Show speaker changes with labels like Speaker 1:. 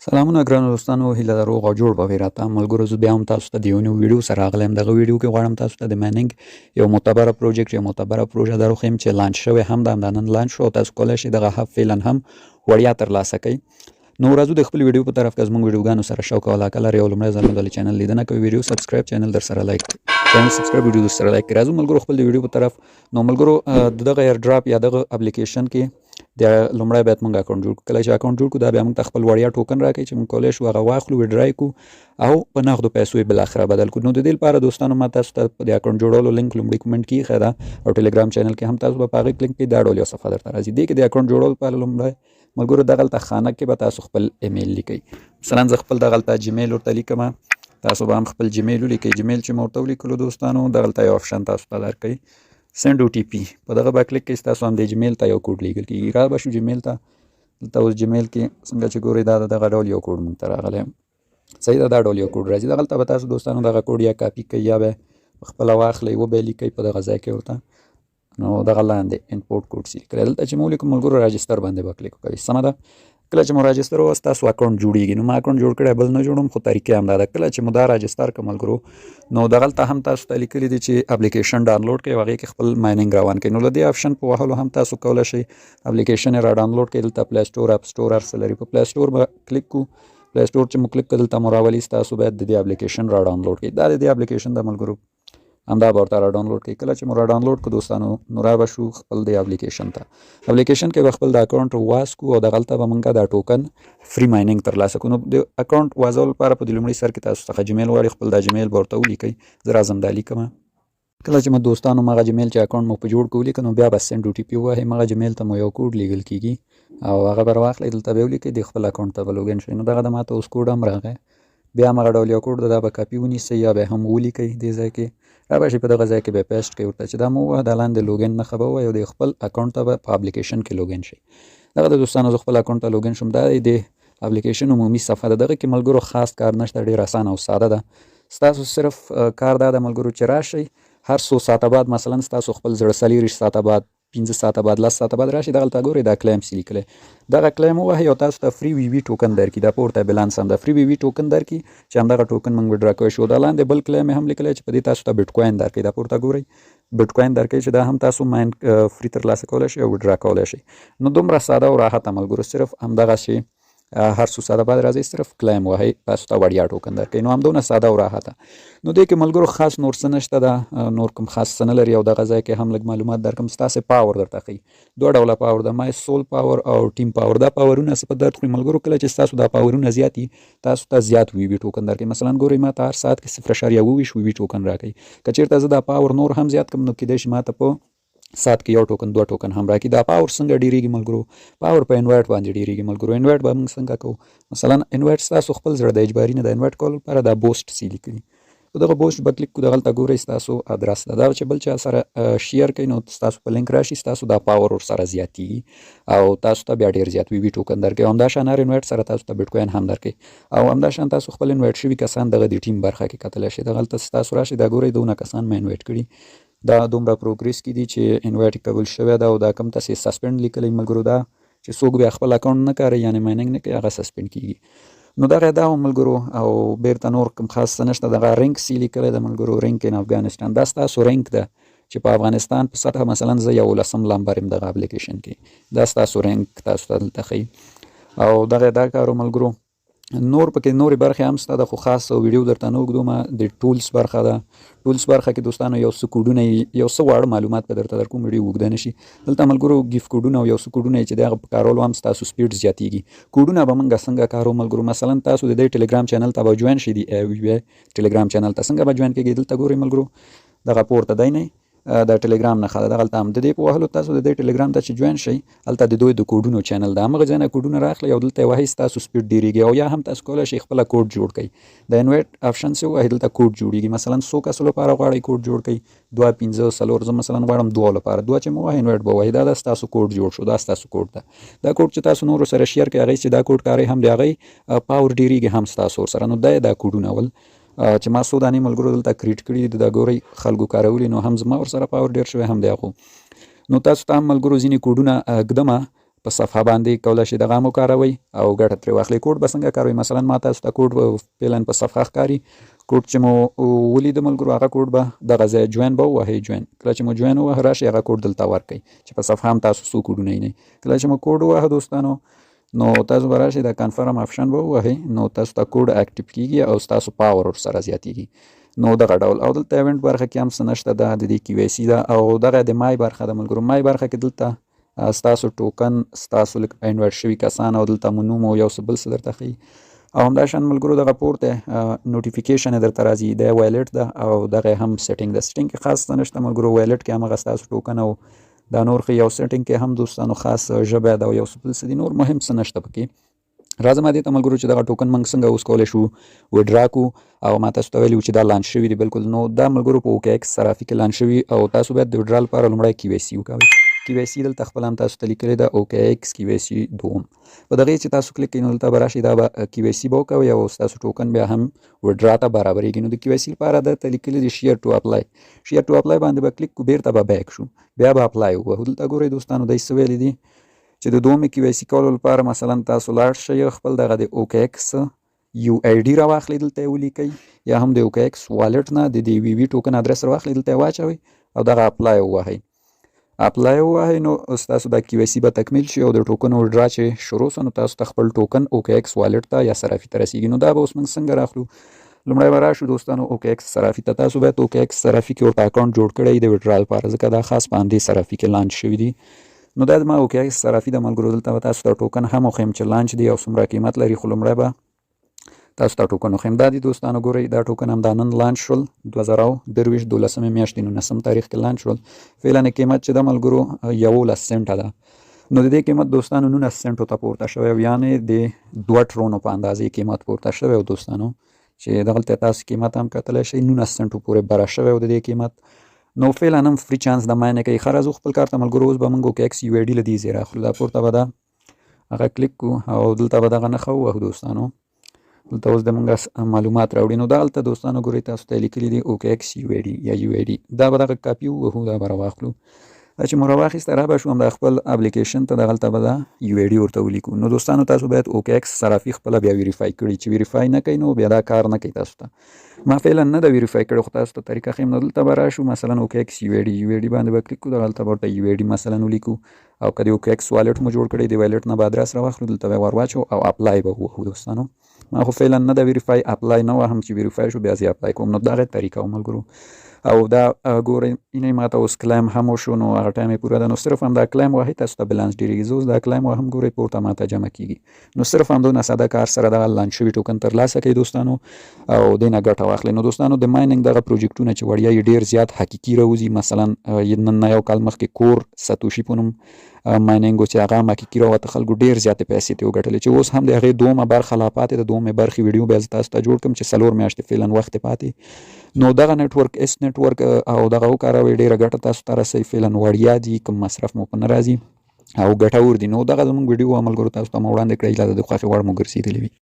Speaker 1: سلامونه ګرانو دوستانو، هیله ده روغ او جوړ به وئ. راته ملګرو، زه بیا هم تاسو ته د یو نوي ویډیو سره راغلی یم. دغه ویډیو کې غواړم تاسو ته د مایننګ یو معتبره پروجیکټ، یو معتبره پروژه در وښیم چې لانچ شوی هم ده، همدا نن لانچ شو او تاسو کولی شئ دغه فعلا هم وړیا ترلاسه کړئ. نو راځو د خپل ویډیو په طرف که زموږ ویډیوګانو سره شوق او علاقه لرئ او لومړی ځل مو د چینل لیدنه کوئ، ویډیو سبسکرایب، چینل در سره لایک چینل سبسکرایب، ویډیو در سره لایک کړئ. راځو ملګرو خپل د ویډیو په طرف. نو ملګرو دغه ایر ډراپ یا دغه اپلیکیشن کې د لومړی باید موږ اکاونټ جوړ کړو. کله چې اکاونټ جوړ کړو دا بیا موږ ته خپل وړیا ټوکن راکوي چې موږ کولی شو هغه واخلو، ویډرای کړو او په نغدو پیسو یې بالاخره بدل کړو. نو د دې لپاره دوستانو ما تاسو ته د اکاونټ جوړولو لینک لومړی کومنټ کې ایښی ده او ټلګرام چینل کې هم تاسو به په هغې کلک کړئ، دا ډول یو صفحه درته راځي. دې کې د اکاونټ جوړولو لپاره لومړی ملګرو دغلته خانه کې به تاسو خپل ایمیل لیکئ. مثلا زه خپل دغلته جیمیل ورته لیکم، تاسو به هم خپل جیمیل ولیکئ. جیمیل چې مو ورته ولیکلو دوستانو دغلته یو آپشن تاسو ته درکوي سینډ او ټي پي، په دغه به کلیک کړئ، ستاسو هم د جیمیل ته یو کوډ لیږل کېږي. را به شو جیمیل ته، دلته اوس جیمیل کې څنګه چې ګورئ دا دغه ډول یو کوډ موږ ته راغلی، صحیح ده، دا ډول یو کوډ راځي. دغلته به تاسو دوستانو دغه کوډ یا کاپي کوئ یا به خپله واخلئ، وبه یې لیکئ په دغه ځای کې ورته. نو دغه لاندې انپورټ کوډ سیل کړئ. دلته چې مو ولیکو ملګرو راجستر باندې به کلیک وکوئ. سمه ده، کله چې مو راجستر ووست تاسو اکاونټ جوړیږي. نو ما اکاونټ جوړ کړی، بل نه جوړم، خو طریقې همدا ده. کله چې مو دا راجستر کړه ملګرو، نو دغلته هم تاسو ته لیکلي دي چې اپلیکیشن ډاونلوډ کړئ او هغې کې خپل مایننګ روان کړئ. نو له دې آپشن په وهلو هم تاسو کولی شئ اپلیکیشن یې را ډاونلوډ کړئ. دلته پلی سټور، اپ سټور هر څه لري. په پلی سټور به کلیک کړو. پلی سټور چې مو کلیک کړه دلته مو راولي، ستاسو باید د دې اپلیکیشن را ډاونلوډ کړئ. دا د دې اپلیکیشن د ملګرو همدا به ورته را ډاونلوډ کړئ. کله چې مو را ډاونلوډ کړو دوستانو، نو را به شو خپل د اپلیکیشن ته. اپلیکیشن کې به خپل د اکاونټ واس کړو او دغلته به موږ دا ټوکن فری مایننګ ترلاسه کړو. نو د اکاونټ وازولو لپاره په د لومړي سر کې تاسو څخه جیمیل غواړي، خپل دا جیمیل به ورته ولیکئ. زه راځم دا لیکمه. کله چې مو دوستانو مغه جیمیل چې اکاونټ مو په جوړ کړو ولیکه، نو بیا به سینډ او ټي پي ووهئ. مغه جیمیل ته مو یو کوډ لیږل کېږي او هغه به راواخلئ، دلته به یې ولیکئ، د خپل اکاونټ ته به لوګین شئ. نو دغه د ماته اوس کوډ هم راغی. بیا همغه ډول یو کوډ ده، دا به کاپي ونیسئ یا به هم ولیکئ دې ځای کې. را به شئ په دغه ځای کې به پیسټ کړئ ورته چې دا مو ووهه، دا لاندې لوګین نښه به ووایي او د خپل اکاونټ ته به په اپلیکیشن کې لوګین شئ. دغه د دوستانو زه خپل اکاونټ ته لوګین شوم. دا د اپلیکیشن عمومي صفحه ده. دغه کې ملګرو خاص کار نشته، ډېر اسانه او ساده ده. ستاسو صرف کار دا ده ملګرو چې راشئ هر څو ساعته بعد، مثلا ستاسو خپل زړه 40 ساعته بعد، 15 ساعته بعد، 10 ساعته بعد راشي، دغلته ګورئ دا کلیم سي لیکلی، دغه کلیم ووهئ او تاسو ته فری وي وي ټوکن درکړي. دا پورته بیلانس هم ده، فری وي وي ټوکن درکړي چې همدغه ټوکن موږ وډرا کوی شو. دا لاندې بل کلیم هم لیکلی چې په دې تاسو ته بیټ کوین درکړي. دا پورته ګورئ بیټ کوین درکوي چې دا هم تاسو ماین فری ترلاسه کولی شئ او وډرا کولی شئ. نو دومره ساده او راحته ملګرو، صرف همدغه شی هر څو ساده بعد راځي صرف کلیم وهئ، تاسو ته وړیا ټوکن درکوي. نو همدونه ساده او راحته. نو دې کې ملګرو خاص نور څه نشته ده، نور کوم خاص څه نه لري. او دغه ځای کې هم لږ معلومات درکړم. ستاسې پاور درته ښیي، دوه ډوله پاور ده، مای سول پاور او ټیم پاور. دا پاورونه څه په درد خوري ملګرو، کله چې ستاسو دا پاورونه زیات وي تاسو ته زیات وي وي ټوکن درکوي. مثلا ګورئ ما ته هر ساعت کې 0.22 وي وي ټوکن راکوي. که چېرته زه دا پاور نور هم زیات کړم نو کیدای شي ما ته په ساعت کې یو ټوکن 2 ټوکن هم راکړي. دا پاور څنګه ډیریږي ملګرو؟ پاور په انورټ باندې ډیریږي ملګرو. انورټ به موږ څنګه کوو؟ مثلا انورټ ستاسو خپل زړه د اجباري نه د انورټ کولو لپاره دا بوسټ سی لیکلي، په دغه بوسټ به کلیک کړو. دغلته ګورئ ستاسو ادرس ده، دا چې بل چا سره شیر کوئ نو ستاسو په لینک راشي، ستاسو دا پاور ورسره زیاتېږي او تاسو ته بیا ډېر زیات وي وي ټوکن درکوي. او همداشان هر انورټ سره تاسو ته بیټ کوین هم درکوي. او همداشان تاسو خپل انورټ شوي کسان دغه د ټیم برخه کې کتلی شئ. دغلته ستاسو راشي، دا ګورئ دونه کسان مې انوایټ کړي، دا دومره پروګریس کې دي چې انوایټ قبول شوی ده. او دا کم تاسې سسپینډ لیکلی ملګرو، دا چې څوک بیا خپل اکاونټ نه کاروي یعنې مایننګ نه کوي هغه سسپینډ کېږي. نو دغه دا و ملګرو. او بیرته نور کوم خاص څه نشته. دغه رینک سی لیکلی ده ملګرو، رینک ان افغانستان. دا ستاسو رینک ده چې په افغانستان په سطحه مثلا زه 11 نمبر یم دغه اپلیکیشن کې، دا ستاسو رینک تاسو ته دلته ښیي. او دغه دا کار ملګرو. نور پکې نورې برخې هم شته ده، خو خاص ویډیو درته نه اوږدومه. د ټولز برخه ده، ټولز برخه کې دوستانو یو څه کوډونه، یو څه واړه معلومات به درته درکوم، ویډیو اوږده نه شي. دلته ملګرو ګیف کوډونه او یو څه کوډونه چې د هغه په کارولو هم ستاسو سپیډ زیاتېږي. کوډونه به موږ څنګه کارو ملګرو؟ مثلا تاسو د دې ټلګرام چینل ته به جوین شئ، د ټلګرام چینل ته څنګه به جوین کېږئ؟ دلته ګورئ ملګرو دغه پورته دی نه د ټلګرام نښه ده، دغلته هم د دې په وهلو تاسو د دې ټلګرام ته چې جوین شئ، هلته د دوی د کوډونو چینل ده، همغه ځای نه کوډونه راخلئ او دلته یې وهئ، ستاسو سپیډ ډېرېږي. او یا هم تاسو کولی شئ خپله کوډ جوړ کړئ. د انوایټ آپشن چې ووهئ دلته کوډ جوړېږي. مثلا 100 کسو لپاره غواړئ کوډ جوړ کړئ، 2 5 4 زه مثلا غواړم 2 لپاره 2 چې مو ووهئ انوایټ به ووهئ، دا ستاسو کوډ جوړ شو، دا ستاسو کوډ ده. دا کوډ چې تاسو نورو سره شیر کړئ، هغې چې دا کوډ کاروئ هم د هغې پاور ډېرېږي هم ستاسو ورسره. نو دا کوډونه ول چې ما څو دانې ملګرو دلته کریټ کړي دي، دا ګورئ خلکو کارولي، نو هم زما ورسره پاور ډېر شوی هم د هغو. نو تاسو ته هم ملګرو ځینې کوډونه ږدمه په صفحه باندې کولی شئ دغه هم وکاروئ او ګټه ترې واخلئ. کوډ به څنګه کاروئ؟ مثلا ما تاسو ته کوډ فعلا په صفحه ښکاري. کوډ چې مو ولید ملګرو هغه کوډ به دغه ځای جوین به ووهئ. جوین کله چې مو جوین ووهه راشئ هغه کوډ دلته ورکئ چې په صفحه هم تاسو څو کوډونه وینئ. کله چې مو کوډ ووهه دوستانو نو تاسو به راشئ د کنفرم آپشن به ووهئ نو تاسو ته کوډ اکټیو کیږي او ستاسو پاور ورسره زیاتیږي. نو دغه ډول او دلته ایونټ برخه کې هم څه نشته ده، د دې KYC ده او دغه د مای برخه ده ملګرو. مای برخه کې دلته ستاسو ټوکن، ستاسو لږ انوایټ شوي کسان او دلته مو نوم او یو څه بل څه درته ښیي او همداشان ملګرو دغه پورته نوټیفیکیشن یې درته راځي د وایلټ ده او دغه هم سیټینګ ده. سیټینګ کې خاص څه نشته ملګرو، وایلټ کې همغه ستاسو ټوکن او دا نور ښیي او سیټینګ کې هم دوستانو خاص ژبه ده او یو څه بل څه دي، نور مهم څه نشته پکې. راځم دې ته ملګرو چې دغه ټوکن موږ څنګه اوس کولی شو وډرا کړو او ما تاسو ته ویلي وو چې دا لانچ شوي دي. بالکل نو دا ملګرو په OKX صرافي کې لانچ شوي او تاسو باید د وډرا لپاره لومړی KYC وکوئ. KYC دلته خپل هم تاسو ته لیکلی ده OKX KYC 2. په دغې چې تاسو کلیک کړئ نو دلته به راشئ دا به KYC به وکوئ او ستاسو ټوکن بیا هم وډرا ته برابرېږي. نو د KYC لپاره دلته لیکلي دي شیر ټو اپلای. شیر ټو اپلای باندې به کلیک کړو، بیرته به بیک شو، بیا به اپلای ووهو. دلته ګورئ دوستانو دی څه ویلي دي چې د دومې KYC کولو لپاره مثلا تاسو لاړ شئ خپل دغه د OKX UID راواخلئ، دلته یې ولیکئ، یا هم د OKX والټ نه د VV ټوکن ادرس راواخلئ، دلته یې واچوئ او دغه اپلای ووهئ. اپلای ووهئ نو ستاسو د KYC به تکمیل شي او د ټوکن وډرا چې شروع سو نو تاسو ته خپل ټوکن OKX والټ ته یا صرافي ته رسیږي. نو دا به اوس موږ څنګه راخلو؟ لومړی به راشو دوستانو OKX صرافي ته. تاسو باید OKX صرافي کې ورته اکاونټ جوړ کړی د وډرا لپاره، ځکه دا خاص په همدې صرافي کې لانچ شوي دي. نو دا زما OKX صرافي د ملګرو. دلته به تاسو ته ټوکن هم وښیم چې لانچ دي او څومره قیمت لري، خو لومړی به تاسو ته ټوکن وښیم. دا دي دوستانو ګورئ دا ټوکن هم دا نن لانچ شول 2023 12 میاشتې 19 تاریخ کې لانچ شول. فعلا قیمت چې د ملګرو 11 سنټه ده. نو د دې قیمت دوستانو 19 سنټو ته پورته شوی، یعنې د 2 ټرونو په اندازې قیمت پورته شوی و دوستانو، چې دغلته تاسو قیمت هم کتلی شئ 19 سنټو پورې بره شوی و د دې قیمت. نو فعلا هم فری چانس د ماینه کوي. ښه راځو خپل کار ته ملګرو. اوس به موږ OKX UID له دې ځای راخلو. دا پورته به دا هغه کلیک کړو او دلته به دغه نښه ووهو دوستانو. دلته اوس د موږ معلومات راوړي. نو دلته دوستانو ګورئ تاسو ته لیکلي دي OKX UID یا UID. دا به دغه کاپي ووهو، دا به راواخلو. دا چې مو راواخیسته را به شو همدا خپل اپلیکیشن ته دغلته به دا UID ورته ولیکو. نو دوستانو تاسو باید OKX صرافي خپله بیا ویریفای کړئ. چې ویریفای نه کوئ نو بیا دا کار نه کوي تاسو ته. ما فعلا نه ده ویریفای کړی، خو تاسو ته طریقه ښیم. نو دلته به راشو مثلا OKX UID باندې به کلیک کړو، دغلته به ورته UID مثلا ولیکو او که د OKX والټ مو جوړ کړی د والټ نه به ادرس راواخلو، دلته به یې ور واچو او اپلای به ووهو دوستانو. ما خو فعلا نه ده ویریفای، اپلای نه وهم چې ویریفای شو بیا زه اپلای کوم. نو دغه طریقه و ملګرو. او دا ګورئ اینې ما ته اوس کلیم هم وشو، نو هغه ټایم یې پوره ده. نو صرف هم دا کلیم وهئ تاسو ته بلانس ډېرېږي. زه اوس دا کلیم وهم ګورئ پورته ما ته جمع کېږي. نو صرف همدونه ساده کار سره دغه لانچ شوي ټوکن ترلاسه کوئ دوستانو او دې نه ګټه واخلئ. نو دوستانو د مایننګ دغه پروجیکټونه چې وړیا یې ډېر زیات حقیقي راوځي، مثلا نن نه یو کال مخکې کور ساتوشي په نوم مایننګ و چې هغه هم حقیقي راوته، خلکو ډېر زیاتې پیسې ترې وګټلې، چې اوس هم د هغې دومه برخه لا پاتې ده. دومې برخې ویډیو بیا زه تاسو ته جوړ کړم چې 4 میاشتې فعلا وخت یې پاتې. نو دغه نیټورک اس نیټورک او دغه وکاروئ، ډېره ګټه تاسو ته رسوي. فعلا وړیا دي، کوم مصرف مو په نه راځي او ګټور دي. نو دغه زموږ ویډیو ملګرو تاسو ته مو وړاندې کړی، لا د خوښې وړ مو ګرځېدلې وي.